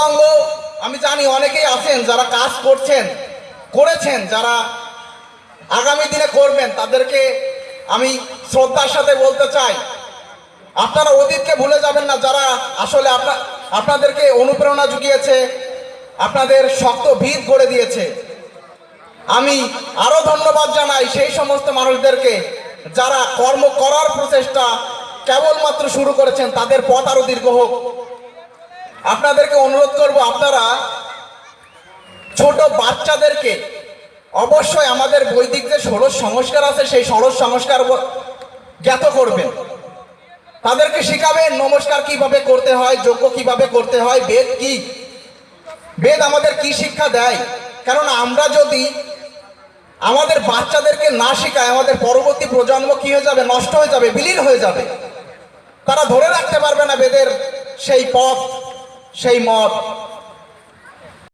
উত্তরাঙ্গ আমি জানি অনেকেই আছেন যারা কাজ করেছেন, যারা আগামী দিনে করবেন, তাদেরকে আমি শ্রদ্ধার সাথে বলতে চাই, আপনারা অতীতকে ভুলে যাবেন না। যারা আসলে আপনাদেরকে অনুপ্রেরণা জুগিয়েছে, আপনাদের শক্ত ভিত গড়ে দিয়েছে। আমি আরো ধন্যবাদ জানাই সেই সমস্ত মানুষদেরকে যারা কর্ম করার প্রচেষ্টা কেবলমাত্র শুরু করেছেন, তাদের পথ আরো দীর্ঘ হোক। আপনাদেরকে অনুরোধ করব, আপনারা ছোট বাচ্চাদেরকে অবশ্যই আমাদের বৈদিক যে ষোড়শ সংস্কার আছে সেই ষোড়শ সংস্কার জ্ঞাত করবেন, তাদেরকে শিখাবেন নমস্কার কিভাবে করতে হয়, যজ্ঞ কিভাবে করতে হয়, বেদ কি, বেদ আমাদের কি শিক্ষা দেয়। কেননা আমরা যদি আমাদের বাচ্চাদেরকে না শেখাই, আমাদের পরবর্তী প্রজন্ম কি হয়ে যাবে, নষ্ট হয়ে যাবে, বিলীন হয়ে যাবে। তারা ধরে রাখতে পারবে না বেদের সেই পথ, সেই মত।